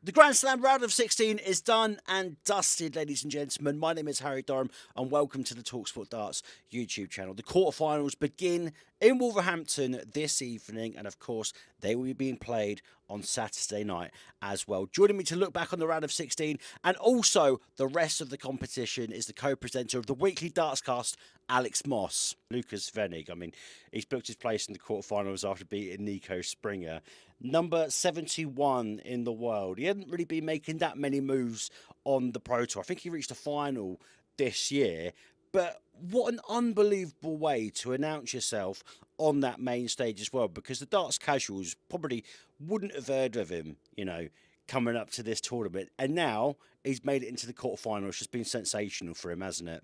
The Grand Slam round of 16 is done and dusted, ladies and gentlemen. My name is Harry Durham, and welcome to the talkSPORT Darts YouTube channel. The quarterfinals begin in Wolverhampton this evening, and of course, they will be being played on Saturday night as well. Joining me to look back on the round of 16 and also the rest of the competition is the co-presenter of the weekly dartscast, Alex Moss. Lucas Vayig, he's booked his place in the quarterfinals after beating Nico Springer. Number 71 in the world. He hadn't really been making that many moves on the Pro Tour. I think he reached the final this year. But what an unbelievable way to announce yourself on that main stage as well, because the darts casuals probably wouldn't have heard of him, coming up to this tournament. And now he's made it into the quarterfinals. It's just been sensational for him, hasn't it?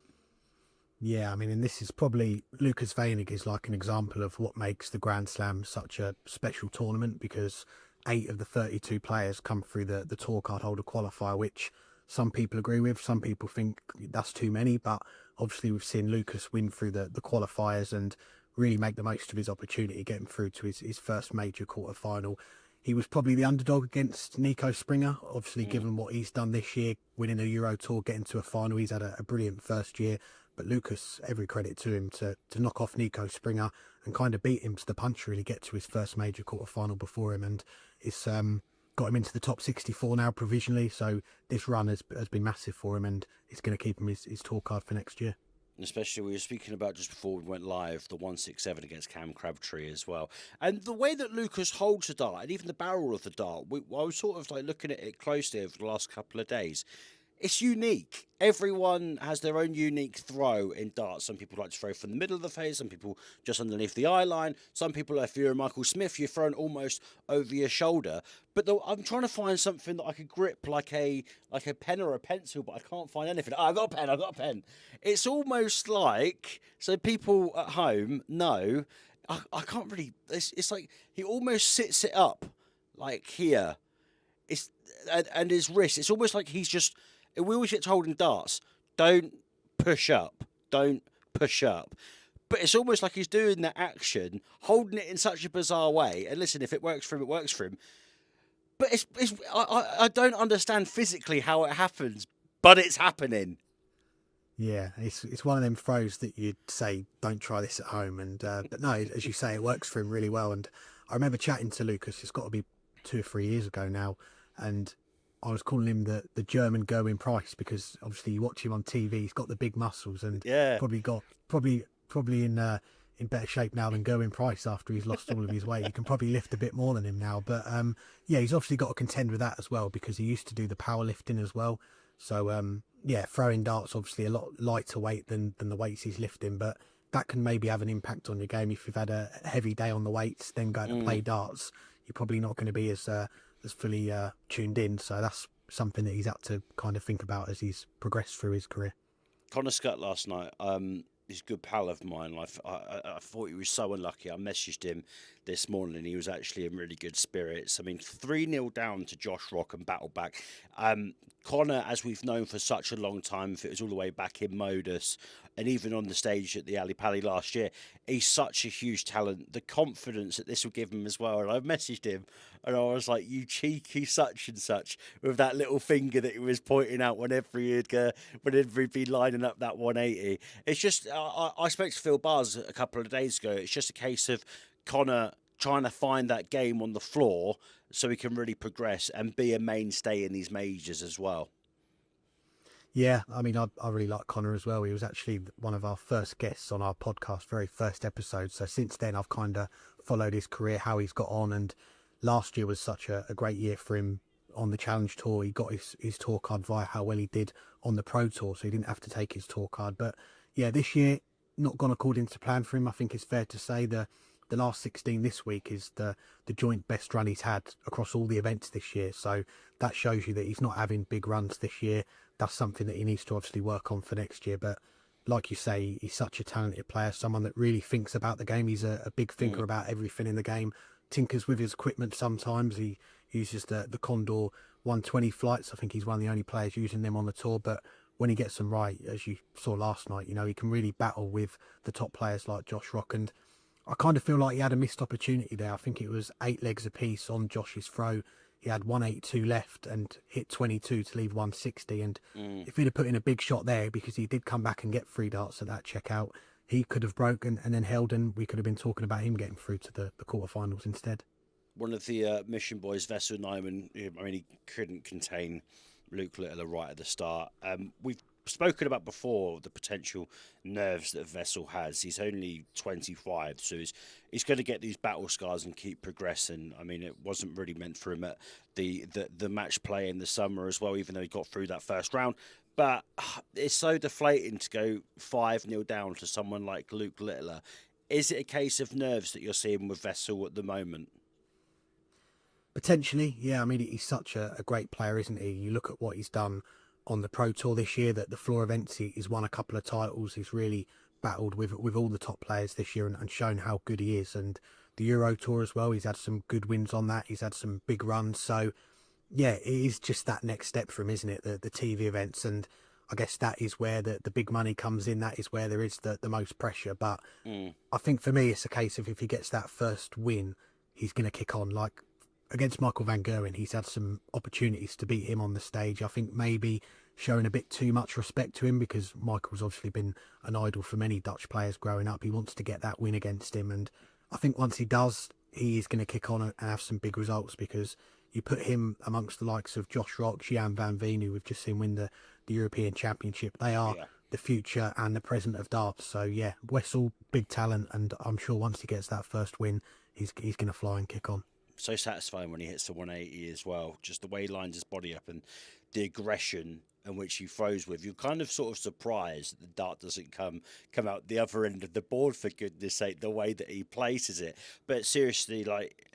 Yeah, and this is probably, Lucas Vayig is like an example of what makes the Grand Slam such a special tournament, because 8 of the 32 players come through the tour card holder qualifier, which some people agree with, some people think that's too many, but obviously we've seen Lucas win through the qualifiers and really make the most of his opportunity, getting through to his first major quarterfinal. He was probably the underdog against Nico Springer, obviously given what he's done this year, winning a Euro Tour, getting to a final. He's had a brilliant first year. But Lucas, every credit to him to knock off Nico Springer and kind of beat him to the punch, really get to his first major quarterfinal before him. And it's got him into the top 64 now provisionally. So this run has been massive for him, and it's going to keep him his tour card for next year. Especially we were speaking about just before we went live, the 167 against Cam Crabtree as well. And the way that Lucas holds the dart, and even the barrel of the dart, I was sort of like looking at it closely over the last couple of days. It's unique. Everyone has their own unique throw in darts. Some people like to throw from the middle of the face, some people just underneath the eye line. Some people, if you're a Michael Smith, you're thrown almost over your shoulder. But I'm trying to find something that I could grip like a pen or a pencil, but I can't find anything. Oh, I got a pen. It's almost like, so people at home know, I can't really, it's like he almost sits it up like here. And his wrist, it's almost like he's just, we always get told in darts, don't push up, don't push up. But it's almost like he's doing that action, holding it in such a bizarre way. And listen, if it works for him, it works for him. But I don't understand physically how it happens, but it's happening. Yeah, it's one of them throws that you'd say, don't try this at home. And but no, as you say, it works for him really well. And I remember chatting to Lucas, it's got to be 2 or 3 years ago now, and I was calling him the German Gerwen Price, because obviously you watch him on TV, he's got the big muscles, and probably in better shape now than Gerwen Price after he's lost all of his weight. He can probably lift a bit more than him now, but yeah, he's obviously got to contend with that as well, because he used to do the powerlifting as well. So yeah, throwing darts obviously a lot lighter weight than the weights he's lifting, but that can maybe have an impact on your game. If you've had a heavy day on the weights, then going to play darts, you're probably not going to be as fully tuned in. So that's something that he's had to kind of think about as he's progressed through his career. Connor Scutt last night, he's a good pal of mine. I thought he was so unlucky. I messaged him this morning and he was actually in really good spirits. 3-0 down to Josh Rock and battle back. Connor, as we've known for such a long time, if it was all the way back in Modus and even on the stage at the Ali Pali last year, he's such a huge talent. The confidence that this will give him as well. And I messaged him and I was like, you cheeky such and such, with that little finger that he was pointing out whenever he'd be lining up that 180. It's just, I spoke to Phil Bars a couple of days ago. It's just a case of Connor trying to find that game on the floor so he can really progress and be a mainstay in these majors as well. Yeah, I really like Connor as well. He was actually one of our first guests on our podcast, very first episode. So since then, I've kind of followed his career, how he's got on. And last year was such a great year for him on the Challenge Tour. He got his tour card via how well he did on the Pro Tour, so he didn't have to take his tour card. But yeah, this year, not gone according to plan for him. I think it's fair to say the last 16 this week is the joint best run he's had across all the events this year. So that shows you that he's not having big runs this year. That's something that he needs to obviously work on for next year. But like you say, he's such a talented player, someone that really thinks about the game. He's a big thinker about everything in the game. Tinkers with his equipment sometimes. He uses the Condor 120 flights. I think he's one of the only players using them on the tour. But when he gets them right, as you saw last night, he can really battle with the top players like Josh Rock. And I kind of feel like he had a missed opportunity there. I think it was 8 legs apiece on Josh's throw. he had 182 left and hit 22 to leave 160. And Mm. if he'd have put in a big shot there, because he did come back and get 3 darts at that checkout, he could have broken and then held, and we could have been talking about him getting through to the quarterfinals instead. One of the mission boys, Wessel Nijman, I mean, he couldn't contain Luke Littler right at the start. We've spoken about before the potential nerves that Wessel has. He's only 25, so he's going to get these battle scars and keep progressing. I mean, it wasn't really meant for him at the match play in the summer as well, even though he got through that first round. But it's so deflating to go 5-0 down to someone like Luke Littler. Is it a case of nerves that you're seeing with Wessel at the moment? Potentially, yeah. I mean, he's such a great player, isn't he? You look at what he's done on the Pro Tour this year, that the floor events, he's won a couple of titles. He's really battled with all the top players this year and shown how good he is. And the Euro Tour as well, he's had some good wins on that. He's had some big runs. So, yeah, it is just that next step for him, isn't it? The TV events. And I guess that is where the big money comes in. That is where there is the most pressure. But I think for me, it's a case of if he gets that first win, he's going to kick on. Like, against Michael van Gerwen, he's had some opportunities to beat him on the stage. I think maybe showing a bit too much respect to him, because Michael's obviously been an idol for many Dutch players growing up. He wants to get that win against him, and I think once he does, he is going to kick on and have some big results, because you put him amongst the likes of Josh Rock, Jan van Veen, who we've just seen win the European Championship. They are the future and the present of darts. So yeah, Wessel, big talent, and I'm sure once he gets that first win, he's going to fly and kick on. So satisfying when he hits the 180 as well. Just the way he lines his body up and the aggression in which he throws with. You're kind of sort of surprised that the dart doesn't come out the other end of the board, for goodness sake, the way that he places it. But seriously, like,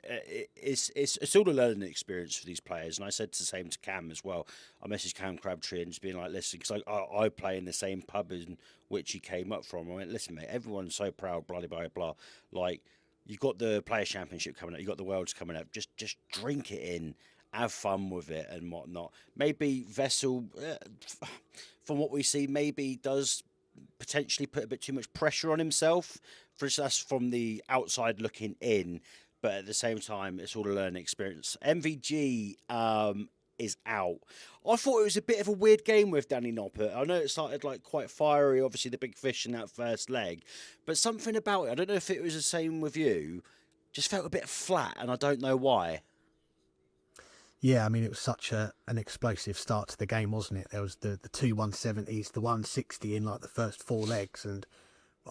it's all a learning experience for these players. And I said the same to Cam as well. I messaged Cam Crabtree and just being like, listen, because I play in the same pub in which he came up from. I went, listen, mate, everyone's so proud, blah, blah, blah. Like, you've got the Players' Championship coming up. You've got the Worlds coming up. Just drink it in, have fun with it and whatnot. Maybe Wessel, from what we see, maybe does potentially put a bit too much pressure on himself. For us from the outside looking in, but at the same time, it's all a learning experience. MVG is out. I thought it was a bit of a weird game with Danny Noppert. I know it started like quite fiery, obviously the big fish in that first leg, but something about it, I don't know if it was the same with you, just felt a bit flat, and I don't know why. Yeah, I mean, it was such an explosive start to the game, wasn't it? There was the two 170s, the 160 in like the first 4 legs, and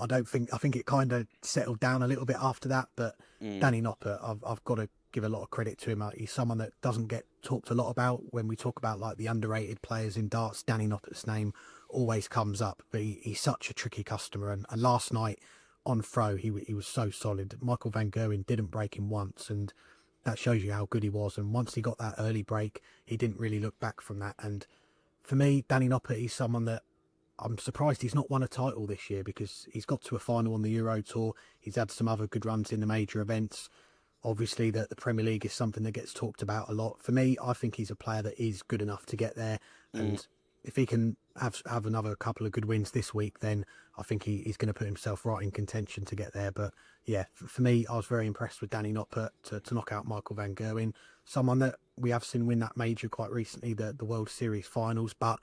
I think it kind of settled down a little bit after that. But Danny Noppert, I've got to give a lot of credit to him. He's someone that doesn't get talked a lot about when we talk about like the underrated players in darts. Danny Noppert's name always comes up, but he's such a tricky customer. And last night on throw, he was so solid. Michael van Gerwen didn't break him once, and that shows you how good he was. And once he got that early break, he didn't really look back from that. And for me, Danny Noppert, he's someone that I'm surprised he's not won a title this year, because he's got to a final on the Euro Tour. He's had some other good runs in the major events. Obviously, the Premier League is something that gets talked about a lot. For me, I think he's a player that is good enough to get there. And if he can have another couple of good wins this week, then I think he's going to put himself right in contention to get there. But yeah, for me, I was very impressed with Danny Noppert to knock out Michael van Gerwen, someone that we have seen win that major quite recently, the World Series finals. But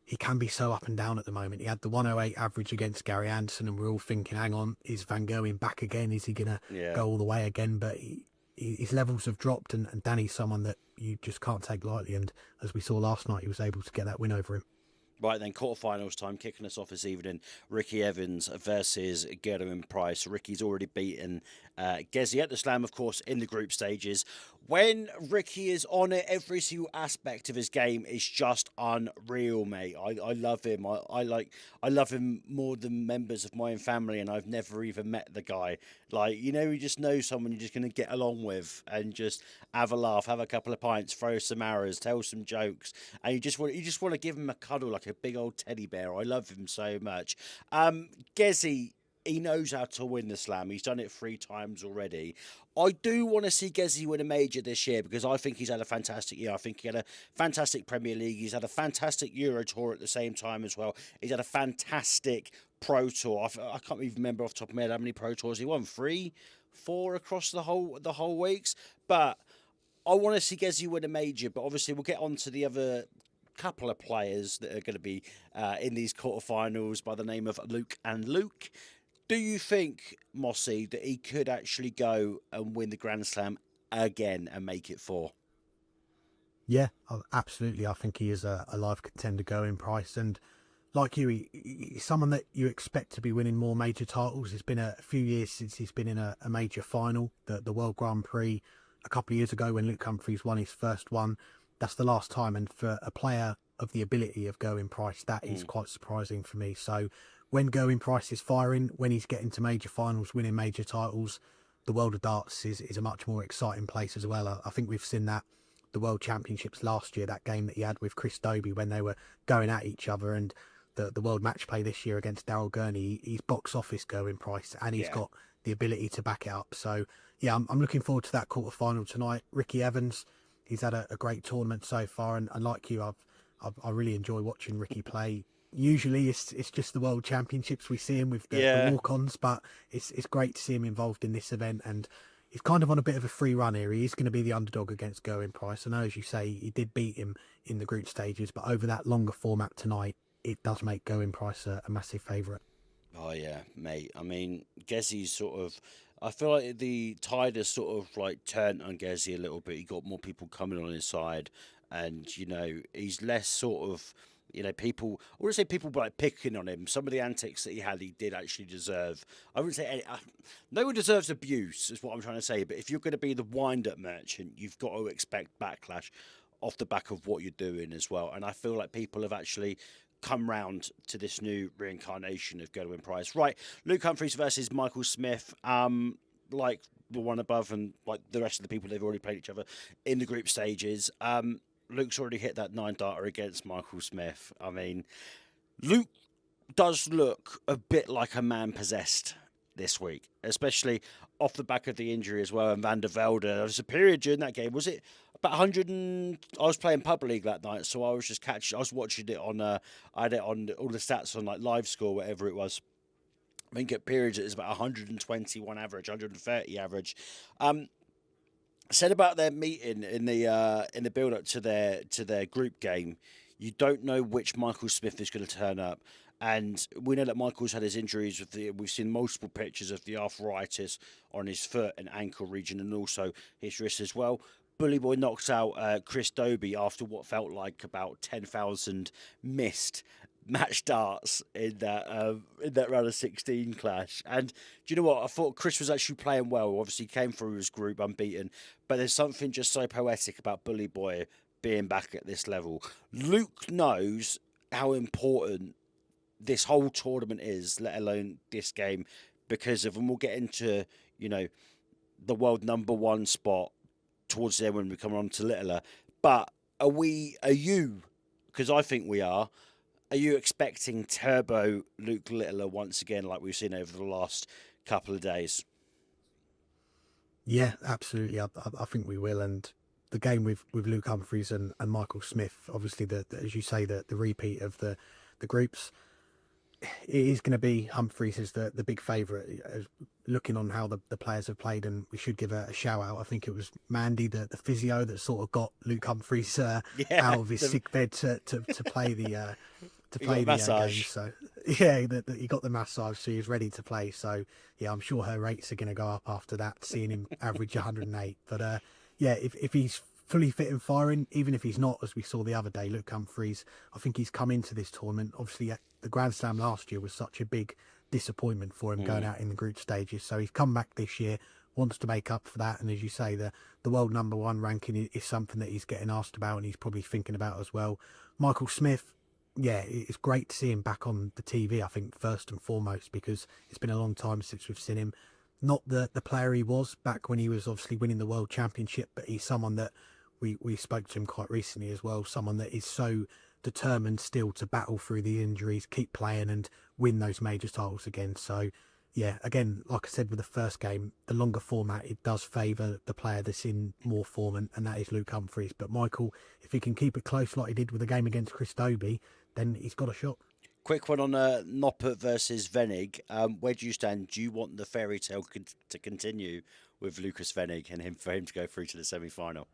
he can be so up and down at the moment. He had the 108 average against Gary Anderson, and we're all thinking, hang on, is Van Gerwen back again? Is he going to go all the way again? But his levels have dropped, and Danny's someone that you just can't take lightly. And as we saw last night, he was able to get that win over him. Right then, quarterfinals time, kicking us off this evening. Ricky Evans versus Gerwen Price. Ricky's already beaten Gezi at the Slam, of course, in the group stages. When Ricky is on it, every single aspect of his game is just unreal, mate. I love him. I love him more than members of my own family, and I've never even met the guy. Like, you know, you just know someone you're just going to get along with and just have a laugh, have a couple of pints, throw some arrows, tell some jokes, and you just want to give him a cuddle like a big old teddy bear. I love him so much. Gezi, he knows how to win the Slam. He's done it 3 times already. I do want to see Gezi win a major this year, because I think he's had a fantastic year. I think he had a fantastic Premier League. He's had a fantastic Euro Tour at the same time as well. He's had a fantastic Pro Tour. I can't even remember off the top of my head how many Pro Tours he won. 3, 4 across the whole weeks. But I want to see Gezi win a major, but obviously we'll get on to the other couple of players that are going to be in these quarterfinals by the name of Luke and Luke. Do you think, Mossy, that he could actually go and win the Grand Slam again and make it 4? Yeah, absolutely. I think he is a live contender going price. And like you, he's someone that you expect to be winning more major titles. It's been a few years since he's been in a major final. The World Grand Prix a couple of years ago when Luke Humphries won his first one. That's the last time. And for a player of the ability of going price, that is quite surprising for me. So when going price is firing, when he's getting to major finals, winning major titles, the world of darts is a much more exciting place as well. I think we've seen that the World Championships last year, that game that he had with Chris Dobey when they were going at each other, and the World Match Play this year against Daryl Gurney, he's box office going price, and he's got the ability to back it up. So yeah, I'm looking forward to that quarterfinal tonight. Ricky Evans, he's had a great tournament so far, and like you, I really enjoy watching Ricky play. Usually it's just the World Championships we see him with the walk-ons, but it's great to see him involved in this event, and he's kind of on a bit of a free run here. He is going to be the underdog against Gerwen Price. I know, as you say, he did beat him in the group stages, but over that longer format tonight, it does make Gerwen Price a massive favourite. Oh, yeah, mate. I mean, Gezi's sort of... I feel like the tide has sort of like turned on Gezi a little bit. He got more people coming on his side, and he's less sort of people. I wouldn't say people like picking on him. Some of the antics that he had, he did actually deserve. I wouldn't say no one deserves abuse, is what I'm trying to say. But if you're going to be the wind-up merchant, you've got to expect backlash off the back of what you're doing as well. And I feel like people have actually come round to this new reincarnation of Gerwen Price. Right, Luke Humphries versus Michael Smith. Like the one above and like the rest of the people, they've already played each other in the group stages. Luke's already hit that 9-darter against Michael Smith. I mean, Luke does look a bit like a man possessed this week, especially off the back of the injury as well. And Van der Velde, there was a period during that game, was it about 100 and... I was playing Pub League that night, so I was just I was watching it on, I had it on all the stats on like Live Score, whatever it was. I think at periods it was about 121 average, 130 average. Said about their meeting in the build up to their group game, you don't know which Michael Smith is going to turn up, and we know that Michael's had his injuries we've seen multiple pictures of the arthritis on his foot and ankle region, and also his wrist as well. Bully Boy knocks out Chris Dobey after what felt like about 10,000 missed match darts in that round of 16 clash. And do you know what? I thought Chris was actually playing well. Obviously, he came through his group unbeaten, but there's something just so poetic about Bully Boy being back at this level. Luke knows how important this whole tournament is, let alone this game, because of, and we'll get into the world #1 spot towards there when we come on to Littler. But are you, because I think we are you expecting Turbo Luke Littler once again, like we've seen over the last couple of days? Yeah, absolutely. I think we will. And the game with Luke Humphries and Michael Smith, obviously, as you say, the repeat of the groups, it is going to be Humphries as the big favourite. Looking on how the players have played, and we should give a shout out. I think it was Mandy, the physio, that sort of got Luke Humphries out of his sick bed to play the game. So yeah, he got the massage, so he's ready to play. So yeah, I'm sure her rates are going to go up after that, seeing him average 108. But yeah, if he's fully fit and firing, even if he's not, as we saw the other day, Luke Humphries, I think he's come into this tournament. Obviously, the Grand Slam last year was such a big disappointment for him going out in the group stages. So he's come back this year, wants to make up for that. And as you say, the world #1 ranking is something that he's getting asked about and he's probably thinking about as well. Michael Smith, yeah, it's great to see him back on the TV, I think, first and foremost, because it's been a long time since we've seen him. Not the player he was back when he was obviously winning the World Championship, but he's someone that we spoke to him quite recently as well, someone that is so determined still to battle through the injuries, keep playing and win those major titles again. So yeah, again, like I said with the first game, the longer format, it does favour the player that's in more form, and that is Luke Humphries. But Michael, if he can keep it close like he did with the game against Chris Dobey, then he's got a shot. Quick one on Noppert versus Vayig. Where do you stand? Do you want the fairy tale to continue with Lucas Vayig and for him to go through to the semi-final?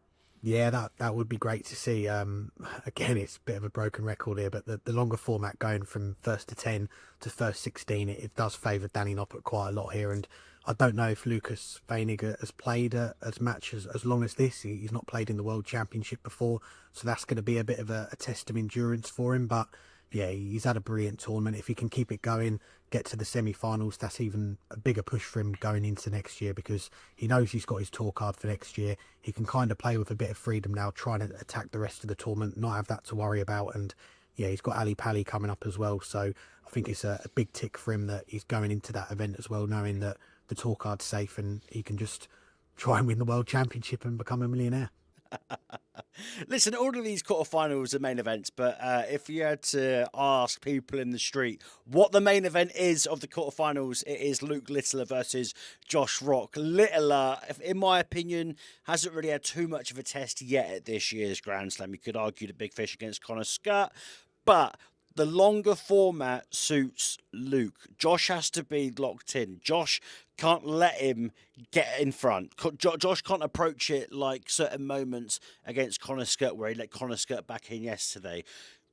Yeah, that would be great to see. Again, it's a bit of a broken record here, but the longer format going from first to 10 to first 16, it does favour Danny Noppert quite a lot here. And I don't know if Lucas Vayig has played as much as long as this. He's not played in the World Championship before, so that's going to be a bit of a test of endurance for him. But yeah, he's had a brilliant tournament. If he can keep it going, get to the semi-finals, that's even a bigger push for him going into next year, because he knows he's got his tour card for next year. He can kind of play with a bit of freedom now, trying to attack the rest of the tournament, not have that to worry about. And yeah, he's got Ali Pali coming up as well, so I think it's a big tick for him that he's going into that event as well, knowing that the tour card's safe and he can just try and win the World Championship and become a millionaire. Listen, all of these quarterfinals are main events, but if you had to ask people in the street what the main event is of the quarterfinals, it is Luke Littler versus Josh Rock. Littler, in my opinion, hasn't really had too much of a test yet at this year's Grand Slam. You could argue the big fish against Connor Scutt, but the longer format suits Luke. Josh has to be locked in. Josh can't let him get in front. Josh can't approach it like certain moments against Connor Scutt, where he let Connor Scutt back in yesterday.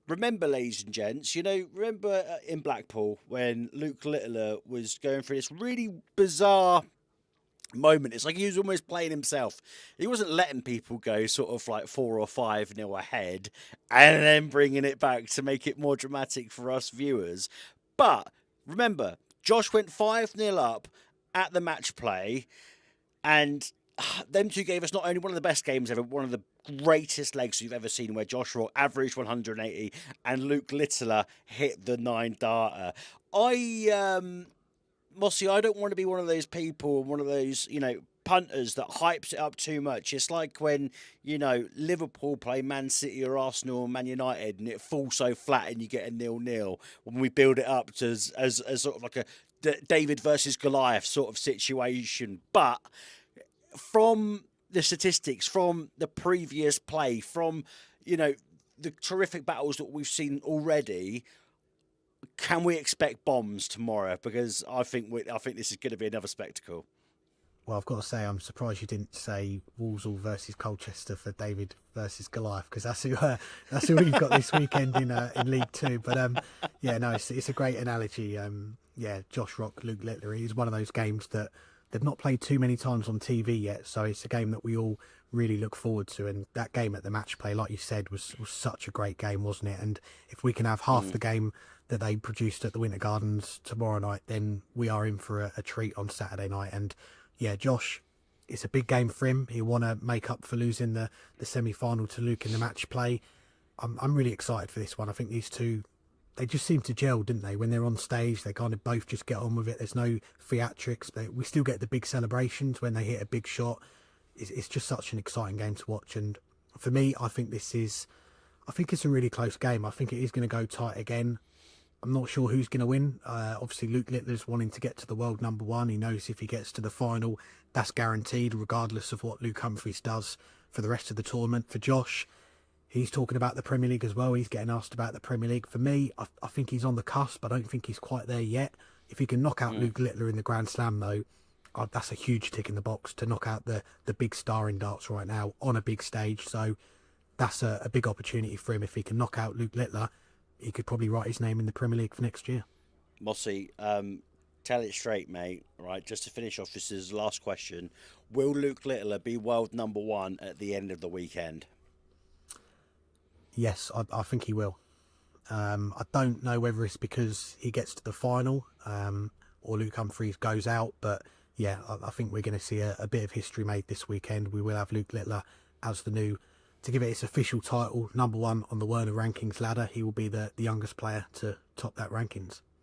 Remember, ladies and gents, remember in Blackpool when Luke Littler was going through this really bizarre moment. It's like he was almost playing himself. He wasn't letting people go sort of like 4 or 5-0 ahead and then bringing it back to make it more dramatic for us viewers. But remember, Josh went 5-0 up at the match play, and them two gave us not only one of the best games ever, one of the greatest legs you've ever seen, where Josh Rock averaged 180 and Luke Littler hit the 9-darter. Mossy, I don't want to be one of those people, one of those, punters that hypes it up too much. It's like when, Liverpool play Man City or Arsenal or Man United and it falls so flat and you get a 0-0 when we build it up to as sort of like a David versus Goliath sort of situation. But from the statistics, from the previous play, from, the terrific battles that we've seen already, can we expect bombs tomorrow? Because I think this is going to be another spectacle. Well, I've got to say, I'm surprised you didn't say Walsall versus Colchester for David versus Goliath, because that's who we've got this weekend in League Two. But yeah, no, it's a great analogy. Yeah, Josh Rock, Luke Littler is one of those games that they've not played too many times on TV yet, so it's a game that we all really look forward to. And that game at the match play, like you said, was such a great game, wasn't it? And if we can have half the game that they produced at the Winter Gardens tomorrow night, then we are in for a treat on Saturday night. And yeah, Josh, it's a big game for him. He'll want to make up for losing the semi-final to Luke in the match play. I'm really excited for this one. I think these two, they just seem to gel, didn't they? When they're on stage, they kind of both just get on with it. There's no theatrics. We still get the big celebrations when they hit a big shot. It's just such an exciting game to watch. And for me, I think it's a really close game. I think it is going to go tight again. I'm not sure who's going to win. Obviously, Luke Littler's wanting to get to the world number one. He knows if he gets to the final, that's guaranteed, regardless of what Luke Humphries does for the rest of the tournament. For Josh, he's talking about the Premier League as well. He's getting asked about the Premier League. For me, I think he's on the cusp. I don't think he's quite there yet. If he can knock out Luke Littler in the Grand Slam, though, that's a huge tick in the box to knock out the big star in darts right now on a big stage. So that's a big opportunity for him. If he can knock out Luke Littler, he could probably write his name in the Premier League for next year. Mossy, tell it straight, mate. Right, just to finish off, this is the last question. Will Luke Littler be world number one at the end of the weekend? Yes, I think he will. I don't know whether it's because he gets to the final or Luke Humphries goes out, but yeah, I think we're going to see a bit of history made this weekend. We will have Luke Littler as the new, to give it its official title, number one on the Werner rankings ladder. He will be the youngest player to top that rankings.